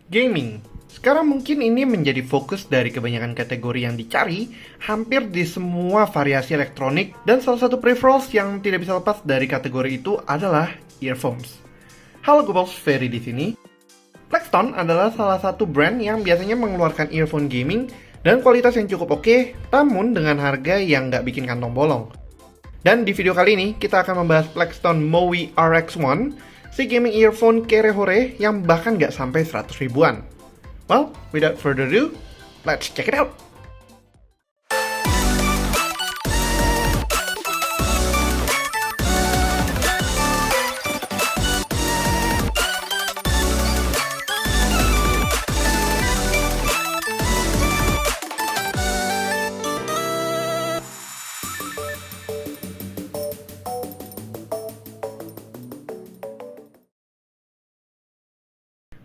Gaming. Sekarang mungkin ini menjadi fokus dari kebanyakan kategori yang dicari hampir di semua variasi elektronik, dan salah satu peripherals yang tidak bisa lepas dari kategori itu adalah earphones. Halo Gobals, Ferry di sini. Plexton adalah salah satu brand yang biasanya mengeluarkan earphone gaming dan kualitas yang cukup oke, namun dengan harga yang nggak bikin kantong bolong. Dan di video kali ini kita akan membahas Plexton Mowi RX1, si gaming earphone kere-hore yang bahkan nggak sampai 100 ribuan. Well, without further ado, let's check it out!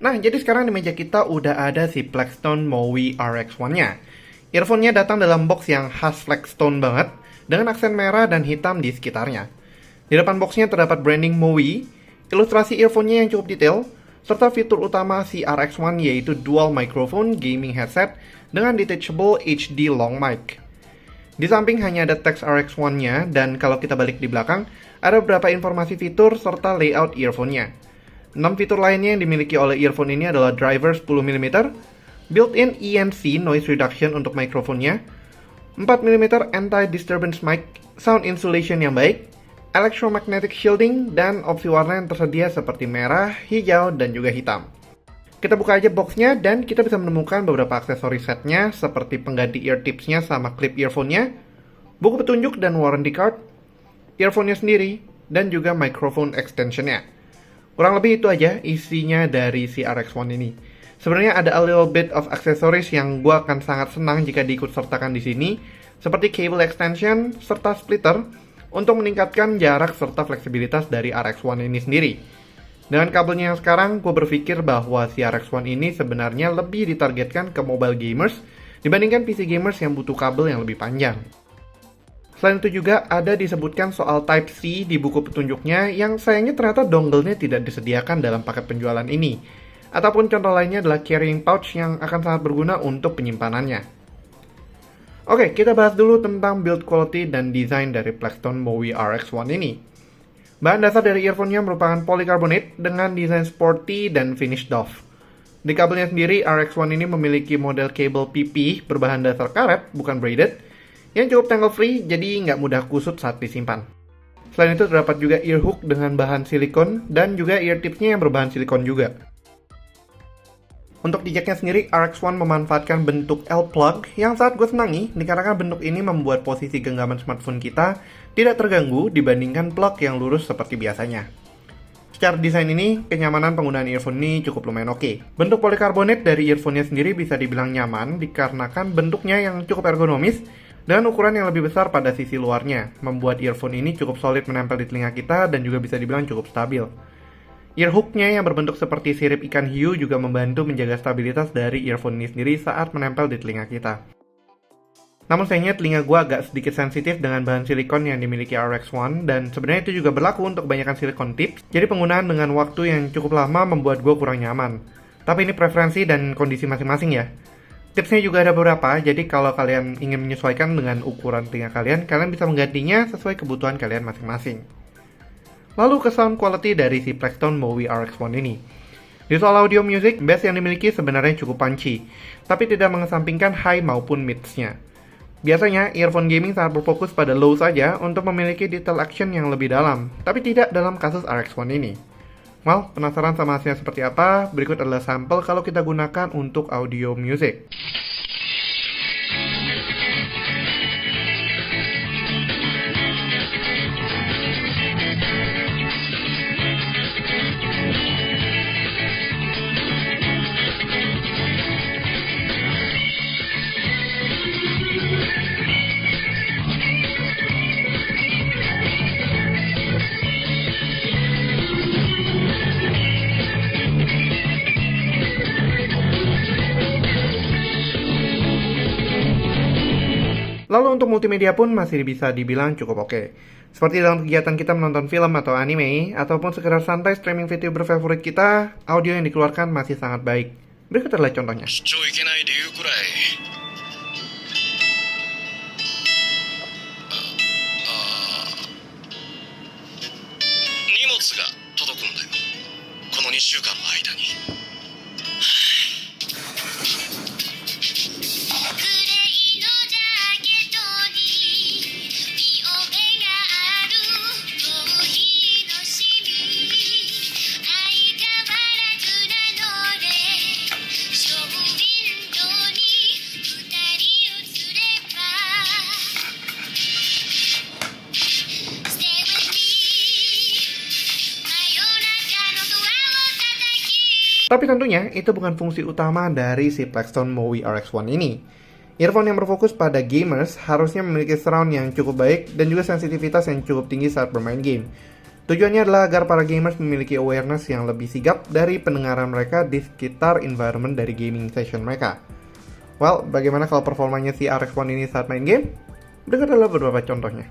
Nah, jadi sekarang di meja kita udah ada si Plexton Mowi RX1-nya. Earphone-nya datang dalam box yang khas Plexton banget, dengan aksen merah dan hitam di sekitarnya. Di depan boxnya terdapat branding Mowi, ilustrasi earphone-nya yang cukup detail, serta fitur utama si RX1 yaitu dual microphone gaming headset dengan detachable HD long mic. Di samping hanya ada teks RX1-nya, dan kalau kita balik di belakang, ada beberapa informasi fitur serta layout earphone-nya. 6 fitur lainnya yang dimiliki oleh earphone ini adalah driver 10mm, built-in ENC noise reduction untuk mikrofonnya, 4mm anti-disturbance mic, sound insulation yang baik, electromagnetic shielding, dan opsi warna yang tersedia seperti merah, hijau, dan juga hitam. Kita buka aja boxnya dan kita bisa menemukan beberapa aksesoris setnya seperti pengganti ear tipsnya sama clip earphone-nya, buku petunjuk dan warranty card, earphone-nya sendiri, dan juga microphone extension-nya. Kurang lebih itu aja isinya dari si RX1 ini. Sebenarnya ada a little bit of accessories yang gue akan sangat senang jika diikut sertakan di sini, seperti cable extension serta splitter untuk meningkatkan jarak serta fleksibilitas dari RX1 ini sendiri. Dengan kabelnya yang sekarang, gue berpikir bahwa si RX1 ini sebenarnya lebih ditargetkan ke mobile gamers dibandingkan PC gamers yang butuh kabel yang lebih panjang. Selain itu juga ada disebutkan soal Type-C di buku petunjuknya yang sayangnya ternyata dongle-nya tidak disediakan dalam paket penjualan ini. Ataupun contoh lainnya adalah carrying pouch yang akan sangat berguna untuk penyimpanannya. Oke, kita bahas dulu tentang build quality dan desain dari Plexton Mowi RX1 ini. Bahan dasar dari earphone-nya merupakan polycarbonate dengan desain sporty dan finish doff. Di kabelnya sendiri, RX1 ini memiliki model kabel PP berbahan dasar karet, bukan braided, yang cukup tangle free, jadi nggak mudah kusut saat disimpan. Selain itu terdapat juga ear hook dengan bahan silikon dan juga ear tipsnya yang berbahan silikon juga. Untuk di jacknya sendiri, RX1 memanfaatkan bentuk L-plug yang sangat gue senangi dikarenakan bentuk ini membuat posisi genggaman smartphone kita tidak terganggu dibandingkan plug yang lurus seperti biasanya. Secara desain ini, kenyamanan penggunaan earphone ini cukup lumayan oke. Bentuk polikarbonat dari earphone-nya sendiri bisa dibilang nyaman dikarenakan bentuknya yang cukup ergonomis dengan ukuran yang lebih besar pada sisi luarnya, membuat earphone ini cukup solid menempel di telinga kita dan juga bisa dibilang cukup stabil. Ear hook-nya yang berbentuk seperti sirip ikan hiu juga membantu menjaga stabilitas dari earphone ini sendiri saat menempel di telinga kita. Namun sayangnya telinga gue agak sedikit sensitif dengan bahan silikon yang dimiliki RX1, dan sebenarnya itu juga berlaku untuk kebanyakan silikon tips, jadi penggunaan dengan waktu yang cukup lama membuat gue kurang nyaman. Tapi ini preferensi dan kondisi masing-masing ya. Tipsnya juga ada beberapa, jadi kalau kalian ingin menyesuaikan dengan ukuran telinga kalian, kalian bisa menggantinya sesuai kebutuhan kalian masing-masing. Lalu ke sound quality dari si Plexton Mowi RX1 ini. Di soal audio music, bass yang dimiliki sebenarnya cukup punchy, tapi tidak mengesampingkan high maupun mids-nya. Biasanya, earphone gaming sangat berfokus pada low saja untuk memiliki detail action yang lebih dalam, tapi tidak dalam kasus RX1 ini. Well, penasaran sama hasilnya seperti apa? Berikut adalah sampel kalau kita gunakan untuk audio music. Lalu untuk multimedia pun masih bisa dibilang cukup oke. Seperti dalam kegiatan kita menonton film atau anime, ataupun sekedar santai streaming video berfavorit kita, audio yang dikeluarkan masih sangat baik. Berikut adalah contohnya. 出張行けない理由くらい荷物が届くんだよこの2週間の間にグレイのジャケットに見覚えがあるコーヒーのシミ相変わらずなのでショーウィンドウに2人映れば Stay with me 真夜中のドアを叩き Tapi tentunya itu bukan fungsi utama dari si Plextone Mowi RX1 ini. Earphone yang berfokus pada gamers harusnya memiliki surround yang cukup baik dan juga sensitivitas yang cukup tinggi saat bermain game. Tujuannya adalah agar para gamers memiliki awareness yang lebih sigap dari pendengaran mereka di sekitar environment dari gaming session mereka. Well, bagaimana kalau performanya si RX1 ini saat main game? Berikut adalah beberapa contohnya.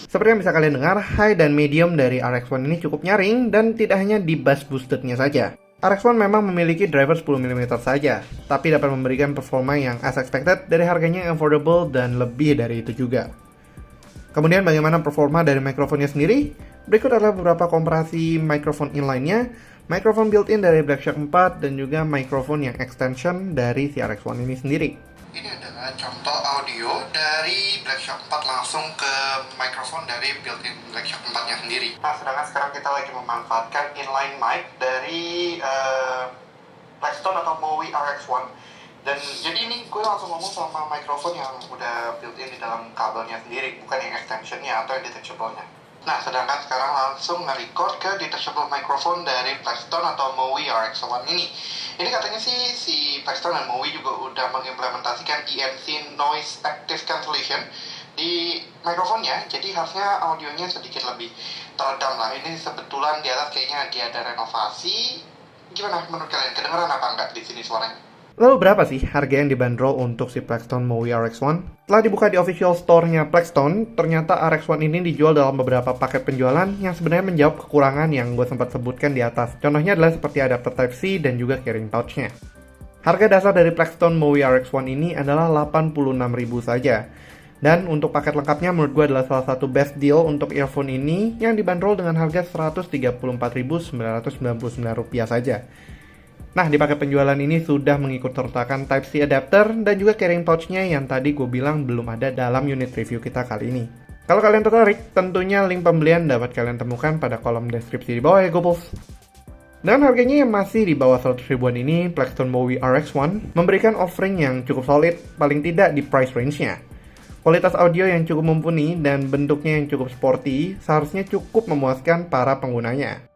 Seperti yang bisa kalian dengar, high dan medium dari RX1 ini cukup nyaring dan tidak hanya di bass boostednya saja. RX1 memang memiliki driver 10mm saja, tapi dapat memberikan performa yang as expected dari harganya yang affordable dan lebih dari itu juga. Kemudian bagaimana performa dari mikrofonnya sendiri? Berikut adalah beberapa komparasi mikrofon inline-nya, mikrofon built-in dari Black Shark 4, dan juga mikrofon yang extension dari si RX1 ini sendiri. Ini adalah contoh audio dari Black Shark 4 langsung ke mikrofon dari built-in Black Shark 4-nya sendiri. Nah, sedangkan sekarang kita lagi memanfaatkan inline mic dari Plextone atau Mowi RX1. Dan jadi ini gue langsung ngomong sama mikrofon yang udah built-in di dalam kabelnya sendiri, bukan yang extensionnya atau yang detachable-nya. Nah, sedangkan sekarang langsung nge-record ke detachable microphone dari Plextone atau Mowi RX1 ini. Ini katanya sih si Plextone dan Mowi juga udah mengimplementasikan ENC Noise Active Cancellation di mikrofonnya, jadi harusnya audionya sedikit lebih teredam lah. Ini sebetulan di atas kayaknya lagi ada renovasi. Gimana menurut kalian? Kedengeran apa enggak di sini suaranya? Lalu berapa sih harga yang dibanderol untuk si Plextone Mowi RX1? Setelah dibuka di official store-nya Plextone, ternyata RX1 ini dijual dalam beberapa paket penjualan yang sebenarnya menjawab kekurangan yang gue sempat sebutkan di atas. Contohnya adalah seperti adapter Type-C dan juga carrying pouch-nya. Harga dasar dari Plextone Mowi RX1 ini adalah 86.000 saja. Dan untuk paket lengkapnya menurut gue adalah salah satu best deal untuk earphone ini yang dibanderol dengan harga Rp134.999 saja. Nah, di paket penjualan ini sudah mengikut sertakan Type-C adapter dan juga carrying pouch-nya yang tadi gue bilang belum ada dalam unit review kita kali ini. Kalau kalian tertarik, tentunya link pembelian dapat kalian temukan pada kolom deskripsi di bawah ya Gopals. Dengan harganya yang masih di bawah 100 ribuan ini, Plextone Mowi RX1 memberikan offering yang cukup solid, paling tidak di price range-nya. Kualitas audio yang cukup mumpuni dan bentuknya yang cukup sporty seharusnya cukup memuaskan para penggunanya.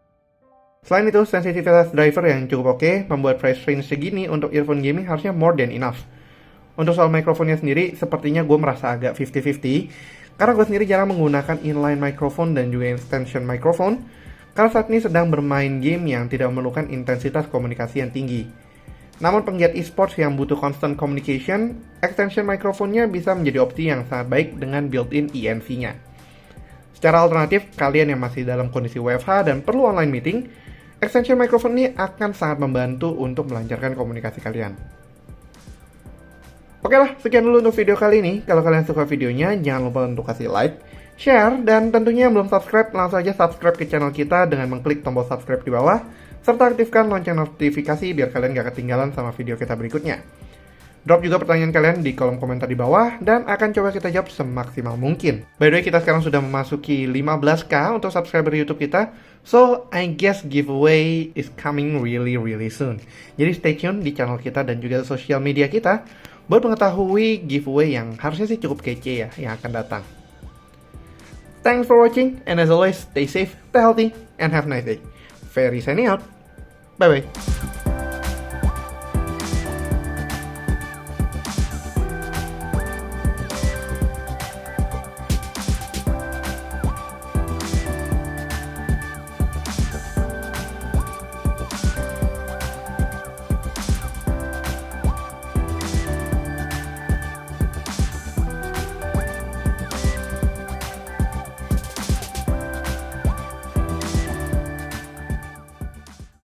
Selain itu, sensitivitas driver yang cukup oke membuat price range segini untuk earphone gaming harusnya more than enough. Untuk soal mikrofonnya sendiri, sepertinya gue merasa agak 50-50, karena gue sendiri jarang menggunakan inline microphone dan juga extension microphone, karena saat ini sedang bermain game yang tidak memerlukan intensitas komunikasi yang tinggi. Namun penggiat esports yang butuh constant communication, extension microphone-nya bisa menjadi opsi yang sangat baik dengan built-in ENC-nya. Secara alternatif, kalian yang masih dalam kondisi WFH dan perlu online meeting, extension microphone ini akan sangat membantu untuk melancarkan komunikasi kalian. Oke lah, sekian dulu untuk video kali ini. Kalau kalian suka videonya, jangan lupa untuk kasih like, share, dan tentunya yang belum subscribe, langsung aja subscribe ke channel kita dengan mengklik tombol subscribe di bawah, serta aktifkan lonceng notifikasi biar kalian gak ketinggalan sama video kita berikutnya. Drop juga pertanyaan kalian di kolom komentar di bawah, dan akan coba kita jawab semaksimal mungkin. By the way, kita sekarang sudah memasuki 15k untuk subscriber YouTube kita, so I guess giveaway is coming really soon. Jadi stay tune di channel kita dan juga sosial media kita, buat mengetahui giveaway yang harusnya sih cukup kece ya, yang akan datang. Thanks for watching, and as always, stay safe, stay healthy, and have a nice day. Ferry signing out. Bye-bye.